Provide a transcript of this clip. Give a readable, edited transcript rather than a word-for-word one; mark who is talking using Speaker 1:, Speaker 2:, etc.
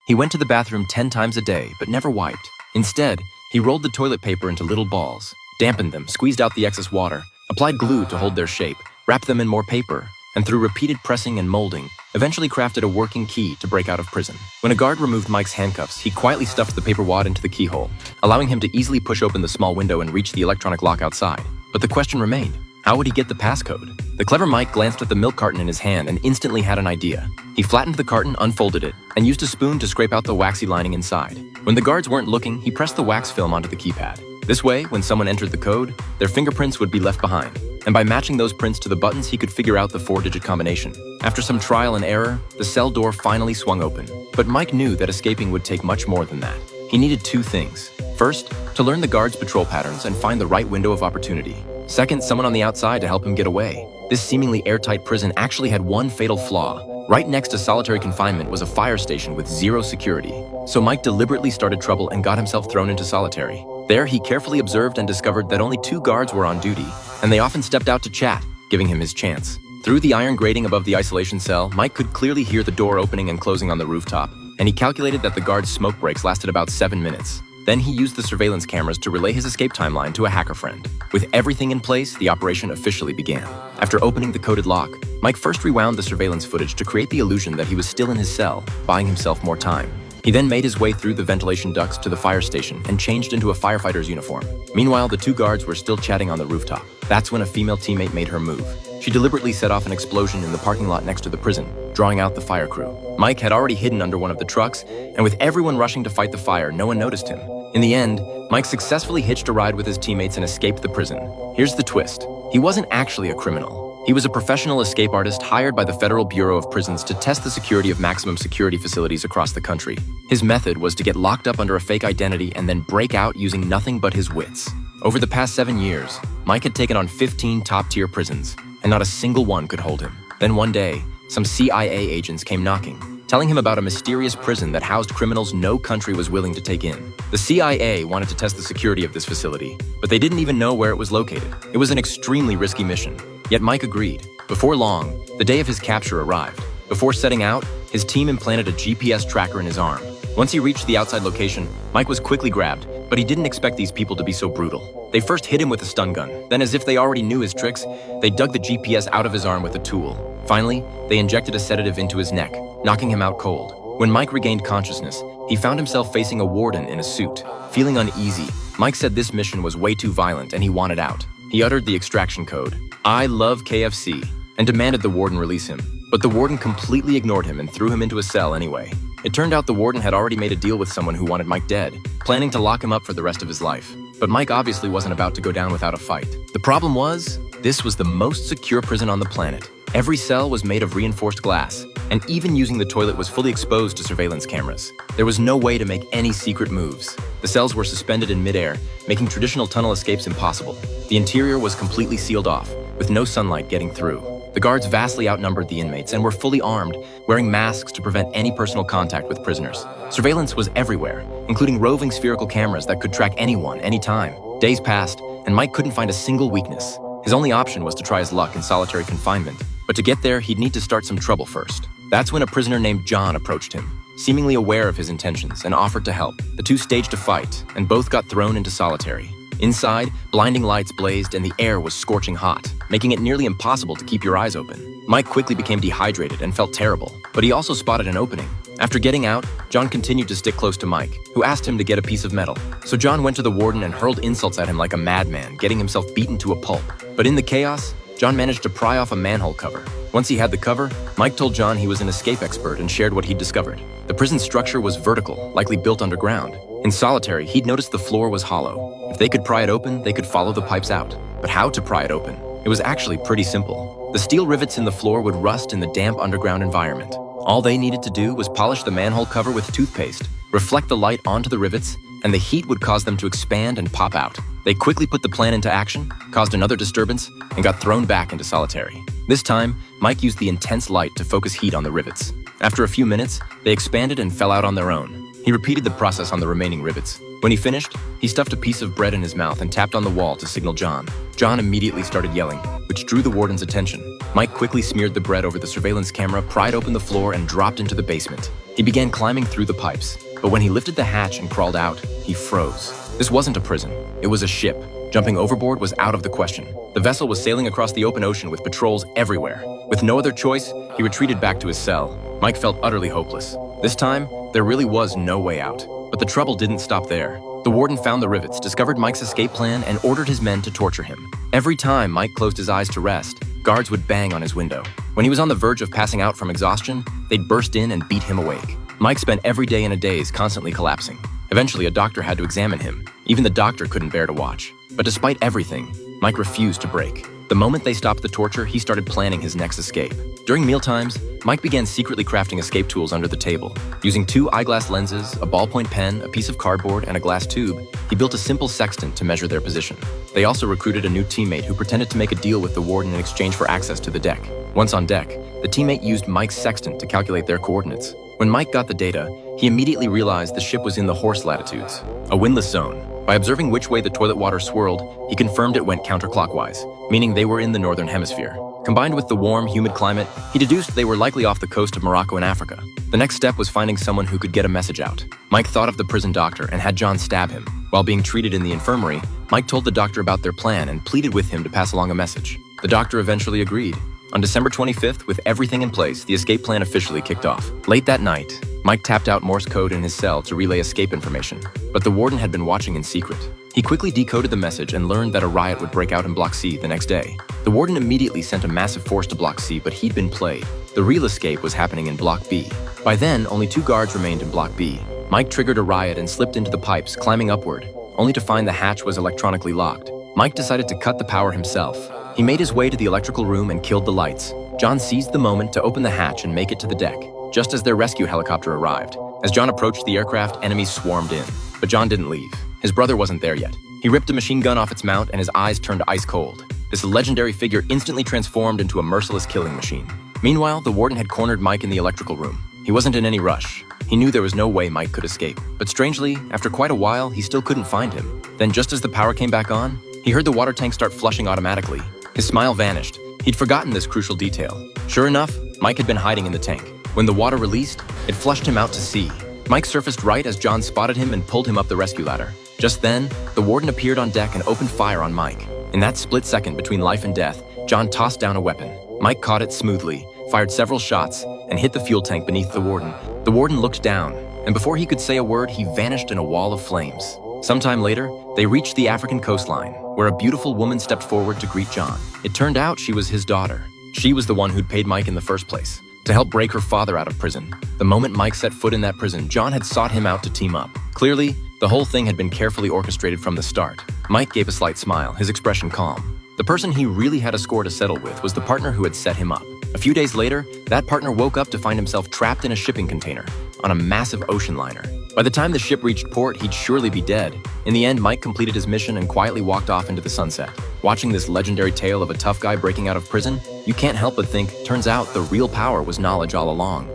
Speaker 1: He went to the bathroom 10 times a day, but never wiped. Instead, he rolled the toilet paper into little balls, dampened them, squeezed out the excess water, applied glue to hold their shape, wrapped them in more paper, and through repeated pressing and molding, eventually crafted a working key to break out of prison. When a guard removed Mike's handcuffs, he quietly stuffed the paper wad into the keyhole, allowing him to easily push open the small window and reach the electronic lock outside. But the question remained, how would he get the passcode? The clever Mike glanced at the milk carton in his hand and instantly had an idea. He flattened the carton, unfolded it, and used a spoon to scrape out the waxy lining inside. When the guards weren't looking, he pressed the wax film onto the keypad. This way, when someone entered the code, their fingerprints would be left behind. And by matching those prints to the buttons, he could figure out the 4-digit combination. After some trial and error, the cell door finally swung open. But Mike knew that escaping would take much more than that. He needed 2 things. First, to learn the guards' patrol patterns and find the right window of opportunity. Second, someone on the outside to help him get away. This seemingly airtight prison actually had one fatal flaw. Right next to solitary confinement was a fire station with 0 security. So Mike deliberately started trouble and got himself thrown into solitary. There, he carefully observed and discovered that only 2 guards were on duty, and they often stepped out to chat, giving him his chance. Through the iron grating above the isolation cell, Mike could clearly hear the door opening and closing on the rooftop, and he calculated that the guards' smoke breaks lasted about 7 minutes. Then he used the surveillance cameras to relay his escape timeline to a hacker friend. With everything in place, the operation officially began. After opening the coded lock, Mike first rewound the surveillance footage to create the illusion that he was still in his cell, buying himself more time. He then made his way through the ventilation ducts to the fire station and changed into a firefighter's uniform. Meanwhile, the 2 guards were still chatting on the rooftop. That's when a female teammate made her move. She deliberately set off an explosion in the parking lot next to the prison, drawing out the fire crew. Mike had already hidden under one of the trucks, and with everyone rushing to fight the fire, no one noticed him. In the end, Mike successfully hitched a ride with his teammates and escaped the prison. Here's the twist. He wasn't actually a criminal. He was a professional escape artist hired by the Federal Bureau of Prisons to test the security of maximum security facilities across the country. His method was to get locked up under a fake identity and then break out using nothing but his wits. Over the past 7 years, Mike had taken on 15 top-tier prisons, and not a single one could hold him. Then one day, some CIA agents came knocking, telling him about a mysterious prison that housed criminals no country was willing to take in. The CIA wanted to test the security of this facility, but they didn't even know where it was located. It was an extremely risky mission, yet Mike agreed. Before long, the day of his capture arrived. Before setting out, his team implanted a GPS tracker in his arm. Once he reached the outside location, Mike was quickly grabbed, but he didn't expect these people to be so brutal. They first hit him with a stun gun. Then, as if they already knew his tricks, they dug the GPS out of his arm with a tool. Finally, they injected a sedative into his neck, knocking him out cold. When Mike regained consciousness, he found himself facing a warden in a suit. Feeling uneasy, Mike said this mission was way too violent and he wanted out. He uttered the extraction code, "I love KFC," and demanded the warden release him. But the warden completely ignored him and threw him into a cell anyway. It turned out the warden had already made a deal with someone who wanted Mike dead, planning to lock him up for the rest of his life. But Mike obviously wasn't about to go down without a fight. The problem was, this was the most secure prison on the planet. Every cell was made of reinforced glass, and even using the toilet was fully exposed to surveillance cameras. There was no way to make any secret moves. The cells were suspended in midair, making traditional tunnel escapes impossible. The interior was completely sealed off, with no sunlight getting through. The guards vastly outnumbered the inmates and were fully armed, wearing masks to prevent any personal contact with prisoners. Surveillance was everywhere, including roving spherical cameras that could track anyone, anytime. Days passed, and Mike couldn't find a single weakness. His only option was to try his luck in solitary confinement. But to get there, he'd need to start some trouble first. That's when a prisoner named John approached him, seemingly aware of his intentions, and offered to help. The 2 staged a fight, and both got thrown into solitary. Inside, blinding lights blazed and the air was scorching hot, making it nearly impossible to keep your eyes open. Mike quickly became dehydrated and felt terrible, but he also spotted an opening. After getting out, John continued to stick close to Mike, who asked him to get a piece of metal. So John went to the warden and hurled insults at him like a madman, getting himself beaten to a pulp. But in the chaos, John managed to pry off a manhole cover. Once he had the cover, Mike told John he was an escape expert and shared what he'd discovered. The prison structure was vertical, likely built underground. In solitary, he'd noticed the floor was hollow. If they could pry it open, they could follow the pipes out. But how to pry it open? It was actually pretty simple. The steel rivets in the floor would rust in the damp underground environment. All they needed to do was polish the manhole cover with toothpaste, reflect the light onto the rivets, and the heat would cause them to expand and pop out. They quickly put the plan into action, caused another disturbance, and got thrown back into solitary. This time, Mike used the intense light to focus heat on the rivets. After a few minutes, they expanded and fell out on their own. He repeated the process on the remaining rivets. When he finished, he stuffed a piece of bread in his mouth and tapped on the wall to signal John. John immediately started yelling, which drew the warden's attention. Mike quickly smeared the bread over the surveillance camera, pried open the floor, and dropped into the basement. He began climbing through the pipes, but when he lifted the hatch and crawled out, he froze. This wasn't a prison, it was a ship. Jumping overboard was out of the question. The vessel was sailing across the open ocean with patrols everywhere. With no other choice, he retreated back to his cell. Mike felt utterly hopeless. This time, there really was no way out. But the trouble didn't stop there. The warden found the rivets, discovered Mike's escape plan, and ordered his men to torture him. Every time Mike closed his eyes to rest, guards would bang on his window. When he was on the verge of passing out from exhaustion, they'd burst in and beat him awake. Mike spent every day in a daze, constantly collapsing. Eventually, a doctor had to examine him. Even the doctor couldn't bear to watch. But despite everything, Mike refused to break. The moment they stopped the torture, he started planning his next escape. During mealtimes, Mike began secretly crafting escape tools under the table. Using 2 eyeglass lenses, a ballpoint pen, a piece of cardboard, and a glass tube, he built a simple sextant to measure their position. They also recruited a new teammate who pretended to make a deal with the warden in exchange for access to the deck. Once on deck, the teammate used Mike's sextant to calculate their coordinates. When Mike got the data, he immediately realized the ship was in the horse latitudes, a windless zone. By observing which way the toilet water swirled, he confirmed it went counterclockwise, meaning they were in the northern hemisphere. Combined with the warm, humid climate, he deduced they were likely off the coast of Morocco and Africa. The next step was finding someone who could get a message out. Mike thought of the prison doctor and had John stab him. While being treated in the infirmary, Mike told the doctor about their plan and pleaded with him to pass along a message. The doctor eventually agreed. On December 25th, with everything in place, the escape plan officially kicked off. Late that night, Mike tapped out Morse code in his cell to relay escape information, but the warden had been watching in secret. He quickly decoded the message and learned that a riot would break out in Block C the next day. The warden immediately sent a massive force to Block C, but he'd been played. The real escape was happening in Block B. By then, only 2 guards remained in Block B. Mike triggered a riot and slipped into the pipes, climbing upward, only to find the hatch was electronically locked. Mike decided to cut the power himself. He made his way to the electrical room and killed the lights. John seized the moment to open the hatch and make it to the deck, just as their rescue helicopter arrived. As John approached the aircraft, enemies swarmed in. But John didn't leave. His brother wasn't there yet. He ripped a machine gun off its mount and his eyes turned ice cold. This legendary figure instantly transformed into a merciless killing machine. Meanwhile, the warden had cornered Mike in the electrical room. He wasn't in any rush. He knew there was no way Mike could escape. But strangely, after quite a while, he still couldn't find him. Then just as the power came back on, he heard the water tank start flushing automatically. His smile vanished. He'd forgotten this crucial detail. Sure enough, Mike had been hiding in the tank. When the water released, it flushed him out to sea. Mike surfaced right as John spotted him and pulled him up the rescue ladder. Just then, the warden appeared on deck and opened fire on Mike. In that split second between life and death, John tossed down a weapon. Mike caught it smoothly, fired several shots, and hit the fuel tank beneath the warden. The warden looked down, and before he could say a word, he vanished in a wall of flames. Sometime later, they reached the African coastline, where a beautiful woman stepped forward to greet John. It turned out she was his daughter. She was the one who'd paid Mike in the first place, to help break her father out of prison. The moment Mike set foot in that prison, John had sought him out to team up. Clearly, the whole thing had been carefully orchestrated from the start. Mike gave a slight smile, his expression calm. The person he really had a score to settle with was the partner who had set him up. A few days later, that partner woke up to find himself trapped in a shipping container on a massive ocean liner. By the time the ship reached port, he'd surely be dead. In the end, Mike completed his mission and quietly walked off into the sunset. Watching this legendary tale of a tough guy breaking out of prison, you can't help but think, turns out the real power was knowledge all along.